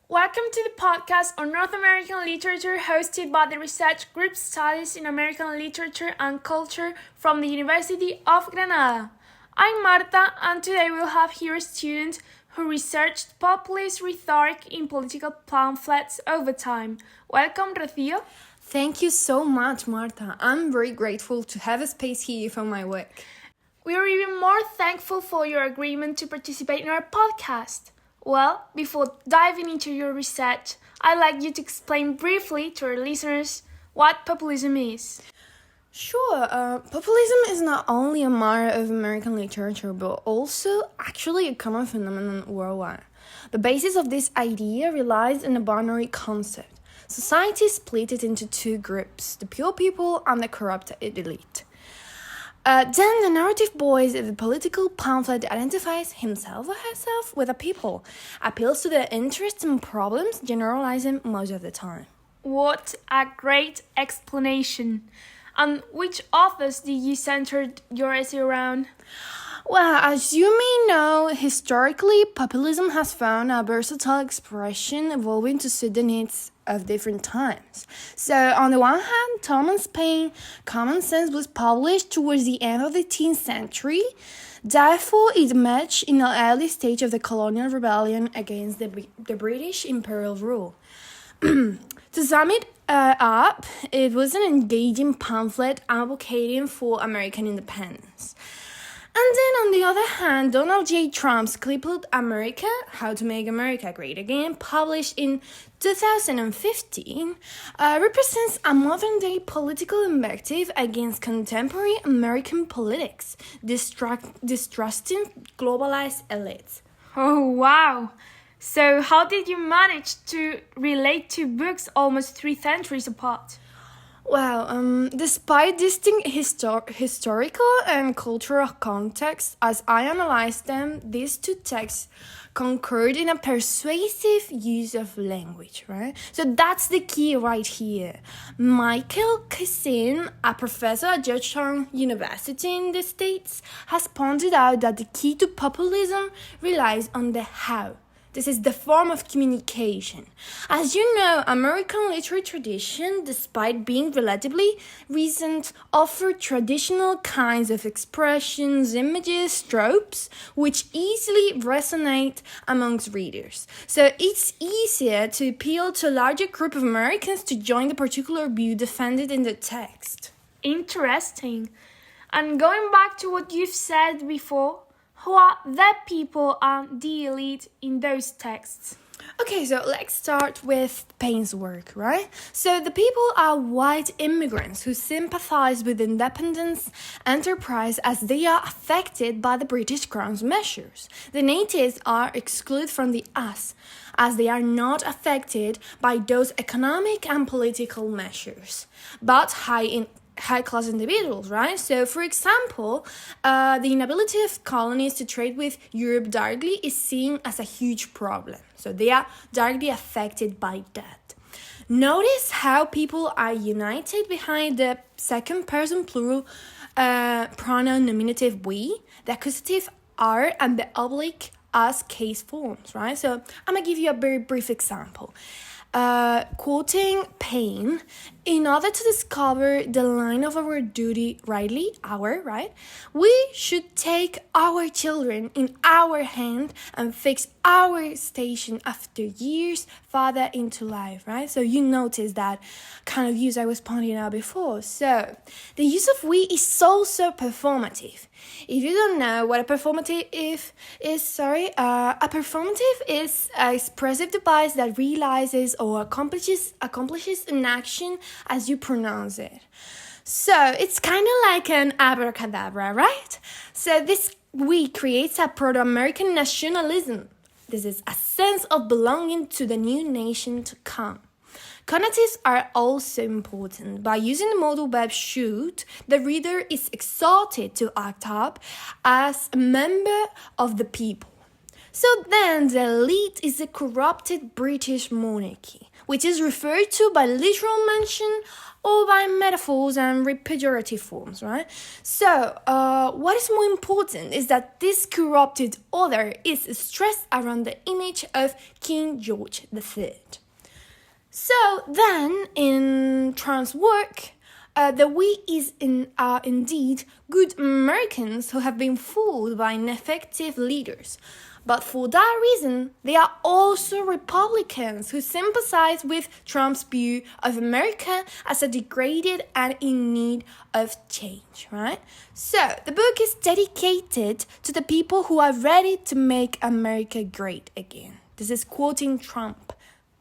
Welcome to the podcast on North American literature hosted by the Research Group Studies in American Literature and Culture from the University of Granada. I'm Marta, and today we'll have here a student who researched populist rhetoric in political pamphlets over time. Welcome, Rocío. Thank you so much, Marta. I'm very grateful to have a space here for my work. We are even more thankful for your agreement to participate in our podcast. Well, before diving into your research, I'd like you to explain briefly to our listeners what populism is. Sure, populism is not only a matter of American literature, but also actually a common phenomenon worldwide. The basis of this idea relies on a binary concept. Society is split into two groups, the pure people and the corrupted elite. Then the narrative voice of the political pamphlet identifies himself or herself with the people, appeals to their interests and problems, generalizing most of the time. What a great explanation! And which authors did you center your essay around? Well, as you may know, historically, populism has found a versatile expression evolving to suit the needs of different times. So, on the one hand, Thomas Paine, Common Sense was published towards the end of the 18th century. Therefore, it emerged in the early stage of the colonial rebellion against the British imperial rule. To sum it up, it was an engaging pamphlet advocating for American independence. And then, on the other hand, Donald J. Trump's clipbook America, How to Make America Great Again, published in 2015, represents a modern-day political invective against contemporary American politics, distrusting globalized elites. Oh, wow! So, how did you manage to relate two books almost 3 centuries apart? Well, despite distinct historical and cultural contexts, as I analyzed them, these two texts concurred in a persuasive use of language, right? So that's the key right here. Michael Kassin, a professor at Georgetown University in the States, has pointed out that the key to populism relies on the how. This is the form of communication. As you know, American literary tradition, despite being relatively recent, offered traditional kinds of expressions, images, tropes, which easily resonate amongst readers. So it's easier to appeal to a larger group of Americans to join the particular view defended in the text. Interesting. And going back to what you've said before, who are the people and the elite in those texts? Okay, so let's start with Paine's work, right? So the people are white immigrants who sympathize with independence enterprise as they are affected by the British Crown's measures. The natives are excluded from the us, as they are not affected by those economic and political measures, but high-class individuals, right? So, for example, the inability of colonies to trade with Europe directly is seen as a huge problem. So they are directly affected by that. Notice how people are united behind the second person plural pronoun nominative we, the accusative are, and the oblique us case forms, right? So I'm going to give you a very brief example. Quoting Paine, in order to discover the line of our duty rightly, right? We should take our children in our hand and fix our station after years farther into life, right? So you notice that kind of use I was pointing out before. So the use of we is also performative. If you don't know what a performative is, a performative is an expressive device that realizes or accomplishes an action as you pronounce it. So it's kind of like an abracadabra, right? So this we creates a proto-American nationalism. This is a sense of belonging to the new nation to come. Connotives are also important. By using the modal verb should, the reader is exhorted to act up as a member of the people. So then the elite is the corrupted British monarchy, which is referred to by literal mention or by metaphors and pejorative forms, right? So, what is more important is that this corrupted order is stressed around the image of King George III. So then, in Trump's work, the we are indeed good Americans who have been fooled by ineffective leaders. But for that reason, they are also Republicans who sympathize with Trump's view of America as a degraded and in need of change, right? So, the book is dedicated to the people who are ready to make America great again. This is quoting Trump.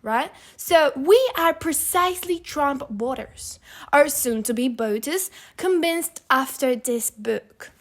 Right? So we are precisely Trump voters, or soon-to-be voters, convinced after this book.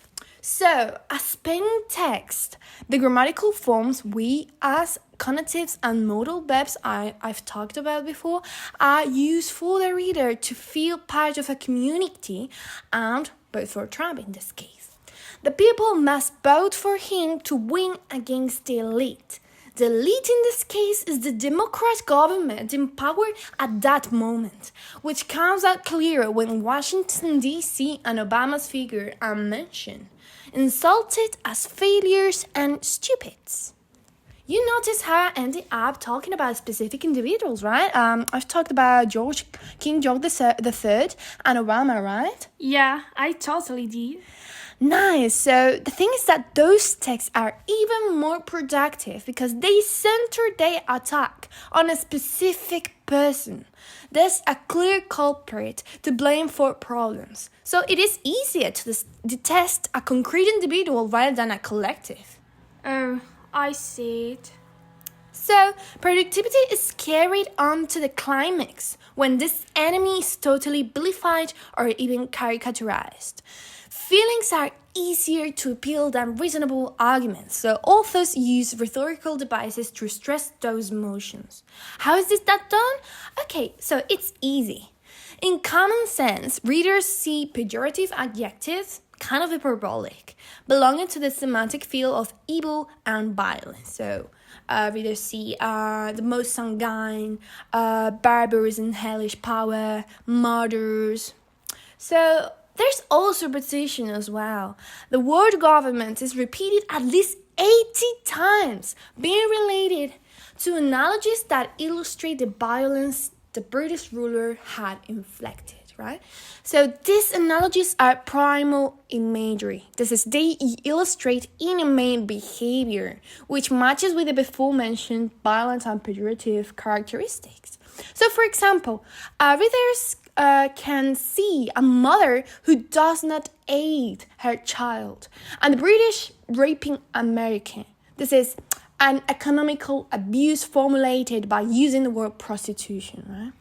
So, as plain text, the grammatical forms we as conectives and modal verbs I've talked about before are used for the reader to feel part of a community and vote for Trump in this case. The people must vote for him to win against the elite. The elite in this case is the Democrat government in power at that moment, which comes out clear when Washington, D.C. and Obama's figure are mentioned, insulted as failures and stupids. You notice how I ended up talking about specific individuals, right? I've talked about King George III and Obama, right? Yeah, I totally did. Nice. So the thing is that those texts are even more productive because they center their attack on a specific person. There's a clear culprit to blame for problems. So it is easier to detest a concrete individual rather than a collective. Oh, I see it. So, productivity is carried on to the climax when this enemy is totally vilified or even caricaturized. Feelings are easier to appeal than reasonable arguments, so authors use rhetorical devices to stress those emotions. How is that done? Okay, so it's easy. In common sense, readers see pejorative adjectives, kind of hyperbolic, belonging to the semantic field of evil and violence. So, readers see the most sanguine, barbarous and hellish power, murders. So, there's also repetition as well. The word government is repeated at least 80 times, being related to analogies that illustrate the violence the British ruler had inflicted, right? So these analogies are primal imagery. This is, they illustrate inhumane behavior, which matches with the before-mentioned violent and pejorative characteristics. So, for example, readers can see a mother who does not aid her child, and the British raping American. This is an economical abuse formulated by using the word prostitution, right?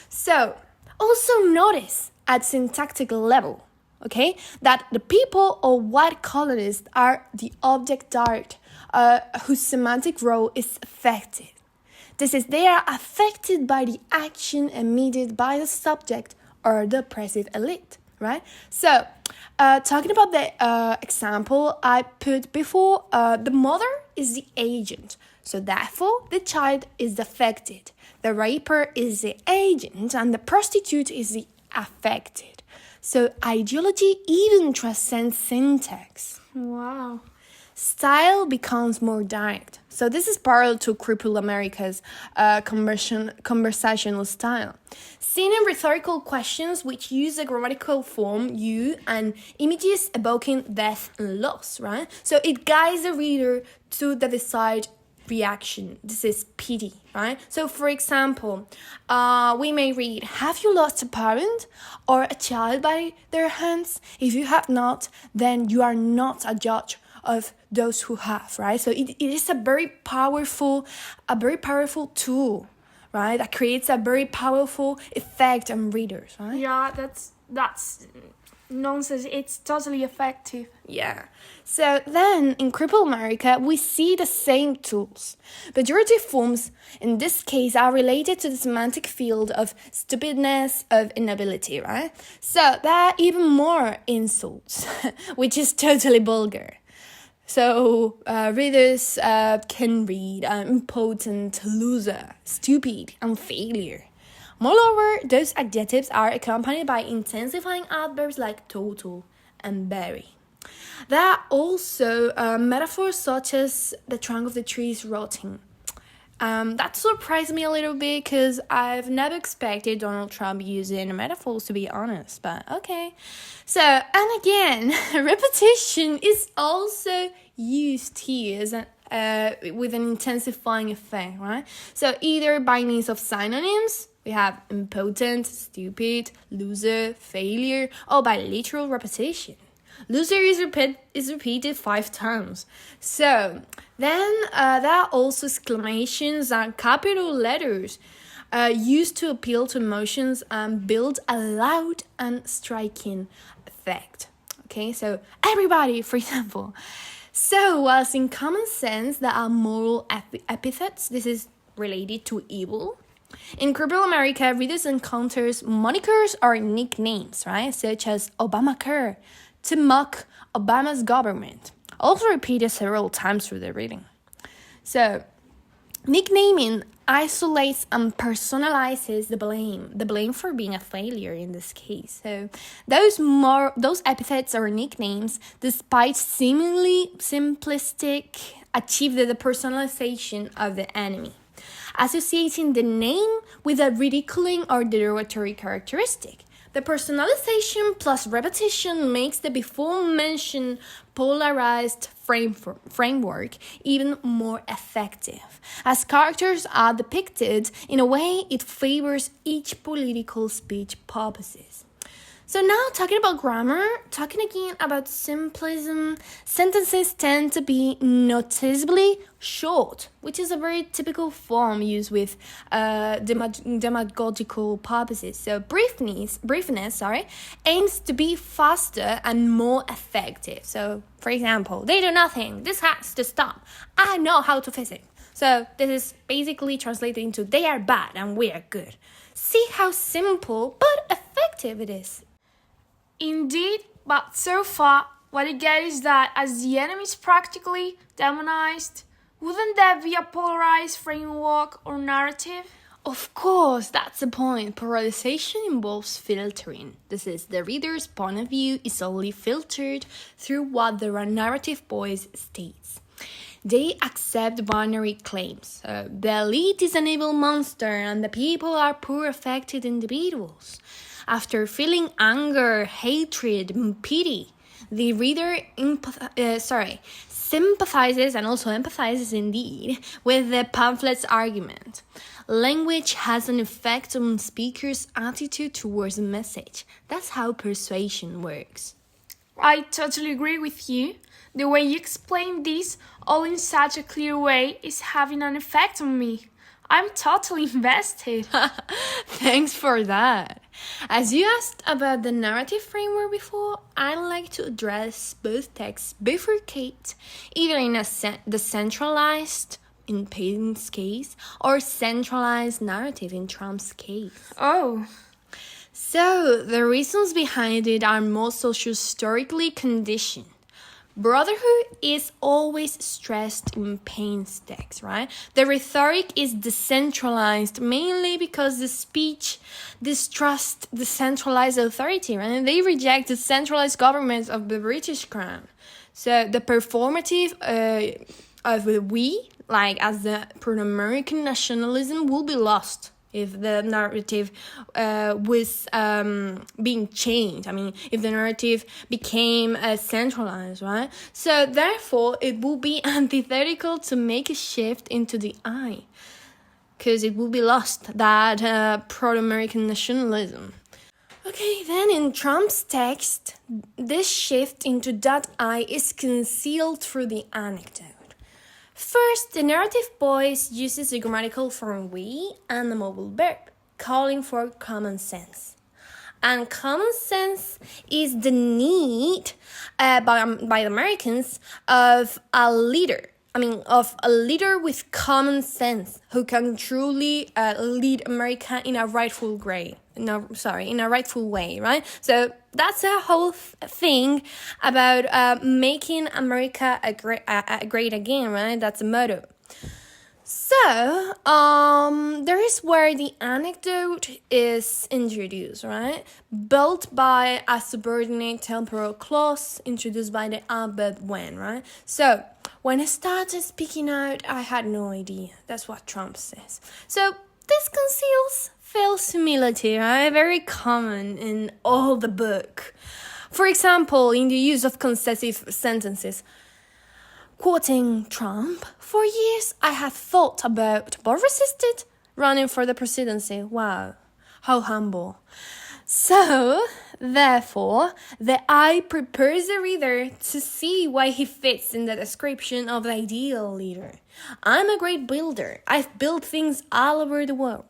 So, also notice at syntactic level, okay, that the people or white colonists are the object art whose semantic role is affected. This is, they are affected by the action emitted by the subject or the oppressive elite, right? So, talking about the example I put before, the mother is the agent. So, therefore, the child is affected. The raper is the agent and the prostitute is the affected. So, ideology even transcends syntax. Wow. Style becomes more direct. So this is parallel to Cripple America's conversational style. Seen in rhetorical questions which use the grammatical form you and images evoking death and loss, right? So it guides the reader to the desired reaction. This is pity, right? So for example, we may read, have you lost a parent or a child by their hands? If you have not, then you are not a judge of those who have, right? So it is a very powerful tool, right? That creates a very powerful effect on readers, right? Yeah, that's nonsense. It's totally effective. Yeah. So then in Cripple America, we see the same tools. Pejorative forms in this case are related to the semantic field of stupidness, of inability, right? So there are even more insults, which is totally vulgar. So readers can read impotent, loser, stupid, and failure. Moreover, those adjectives are accompanied by intensifying adverbs like total and very. There are also metaphors such as the trunk of the tree is rotting. That surprised me a little bit because I've never expected Donald Trump using metaphors, to be honest, but okay. So, and again, repetition is also used here as with an intensifying effect, right? So either by means of synonyms, we have impotent, stupid, loser, failure, or by literal repetition. Loser is repeated 5 times. So then there are also exclamations and capital letters used to appeal to emotions and build a loud and striking effect. Okay, so everybody, for example. So whilst in common sense there are moral epithets, this is related to evil. In corporate America, readers encounters monikers or nicknames, right, such as Obamacare, to mock Obama's government, also repeated several times through the reading. So, nicknaming isolates and personalizes the blame for being a failure in this case. So, those epithets or nicknames, despite seemingly simplistic, achieve the personalization of the enemy, associating the name with a ridiculing or derogatory characteristic. The personalization plus repetition makes the before-mentioned polarized framework even more effective, as characters are depicted in a way it favors each political speech purposes. So now talking about grammar, talking again about simplism, sentences tend to be noticeably short, which is a very typical form used with demagogical purposes. So briefness, aims to be faster and more effective. So, for example, they do nothing. This has to stop. I know how to fix it. So this is basically translated into they are bad and we are good. See how simple but effective it is. Indeed, but so far, what I get is that as the enemy is practically demonized, wouldn't that be a polarized framework or narrative? Of course, that's the point. Polarization involves filtering. This is, the reader's point of view is only filtered through what the narrative voice states. They accept binary claims. The elite is an evil monster and the people are poor affected individuals. After feeling anger, hatred, and pity, the reader sympathizes and also empathizes indeed with the pamphlet's argument. Language has an effect on speakers' attitude towards a message. That's how persuasion works. I totally agree with you. The way you explain this all in such a clear way is having an effect on me. I'm totally invested. Thanks for that. As you asked about the narrative framework before, I'd like to address both texts bifurcate, either in a decentralized, in Paine's case, or centralized narrative in Trump's case. Oh. So, the reasons behind it are more socio-historically conditioned. Brotherhood is always stressed in Paine's text, right? The rhetoric is decentralized mainly because the speech distrusts the centralized authority, right? And they reject the centralized government of the British crown. So the performative of the we, like as the pro-American nationalism, will be lost if the narrative was being changed. I mean, if the narrative became centralized, right? So therefore, it will be antithetical to make a shift into the I, because it will be lost, that pro-American nationalism. Okay, then in Trump's text, this shift into that I is concealed through the anecdote. First, the narrative voice uses the grammatical form we and the mobile verb, calling for common sense. And common sense is the need by the Americans of a leader, of a leader with common sense who can truly lead America in a rightful way. In a rightful way, right? So that's a whole thing about making America great again, right? That's a motto. So, there is where the anecdote is introduced, right? Built by a subordinate temporal clause introduced by the but when, right? So, when I started speaking out, I had no idea. That's what Trump says. So, this conceals false humility, right? Very common in all the book. For example, in the use of concessive sentences. Quoting Trump, "For years I have thought about, but resisted, running for the presidency." Wow, how humble. So, therefore, the eye prepares the reader to see why he fits in the description of the ideal leader. "I'm a great builder. I've built things all over the world.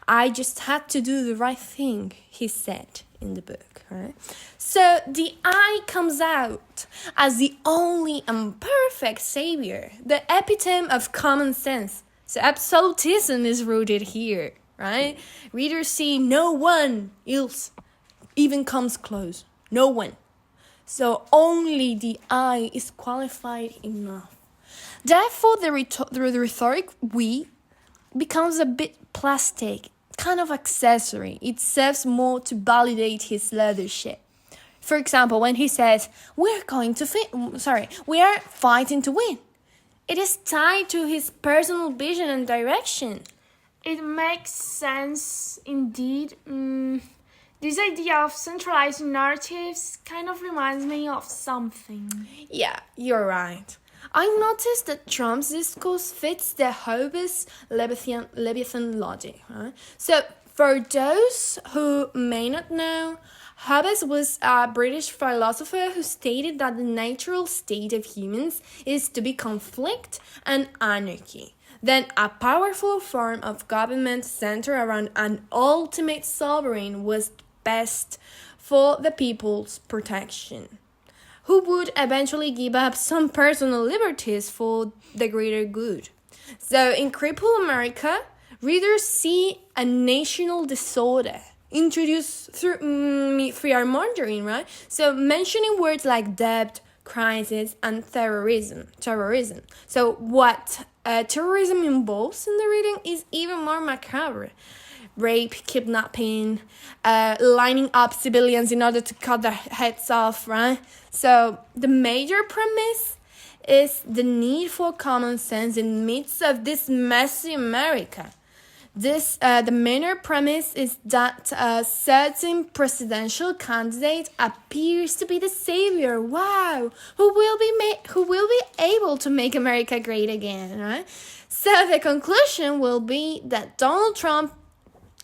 I just had to do the right thing," he said in the book, right? So the I comes out as the only and perfect savior, the epitome of common sense. So absolutism is rooted here, right? Readers see no one else even comes close. No one. So only the I is qualified enough. Therefore, the rhetoric "we" becomes a bit plastic, kind of accessory. It serves more to validate his leadership. For example, when he says, we are fighting to win. It is tied to his personal vision and direction. It makes sense indeed. This idea of centralizing narratives kind of reminds me of something. Yeah, you're right. I noticed that Trump's discourse fits the Hobbes Leviathan logic. Right? So, for those who may not know, Hobbes was a British philosopher who stated that the natural state of humans is to be conflict and anarchy. Then a powerful form of government centered around an ultimate sovereign was best for the people's protection, who would eventually give up some personal liberties for the greater good. So in Crippled America, readers see a national disorder introduced through fear-mongering, right? So mentioning words like debt, crisis, and terrorism. So what terrorism involves in the reading is even more macabre. Rape, kidnapping, lining up civilians in order to cut their heads off, right? So the major premise is the need for common sense in the midst of this messy America. The minor premise is that a certain presidential candidate appears to be the savior. Wow, who will be able to make America great again, right? So the conclusion will be that Donald Trump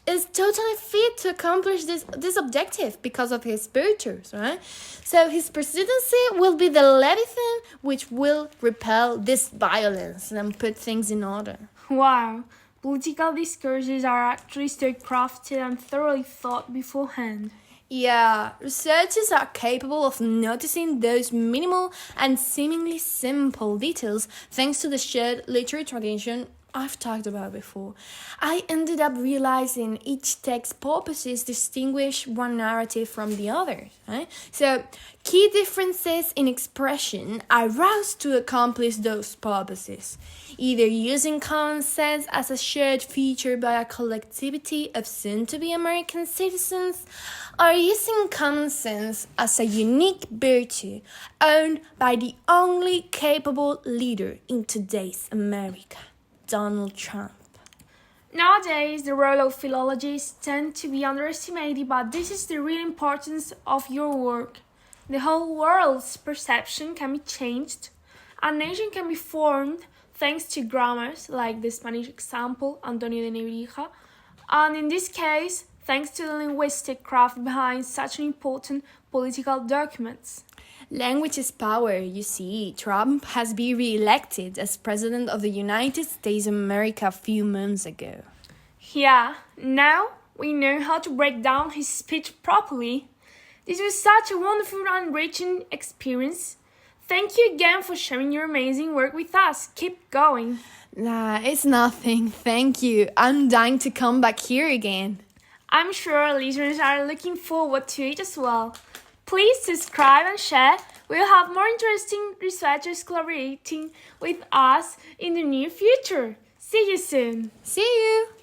is totally fit to accomplish this objective because of his virtues, right? So his presidency will be the Leviathan which will repel this violence and put things in order. Wow. Political discourses are actually so crafted and thoroughly thought beforehand. Yeah, researchers are capable of noticing those minimal and seemingly simple details thanks to the shared literary tradition I've talked about before. I ended up realizing each text's purposes distinguish one narrative from the other, right? So, key differences in expression are used to accomplish those purposes, either using common sense as a shared feature by a collectivity of soon-to-be American citizens, or using common sense as a unique virtue owned by the only capable leader in today's America, Donald Trump. Nowadays, the role of philologists tend to be underestimated, but this is the real importance of your work. The whole world's perception can be changed. A nation can be formed thanks to grammars, like the Spanish example, Antonio de Nebrija, and in this case, thanks to the linguistic craft behind such an important political documents. Language is power, you see. Trump has been re-elected as President of the United States of America a few months ago. Yeah, now we know how to break down his speech properly. This was such a wonderful and enriching experience. Thank you again for sharing your amazing work with us. Keep going. Nah, it's nothing. Thank you. I'm dying to come back here again. I'm sure our listeners are looking forward to it as well. Please subscribe and share. We'll have more interesting researchers collaborating with us in the near future. See you soon. See you!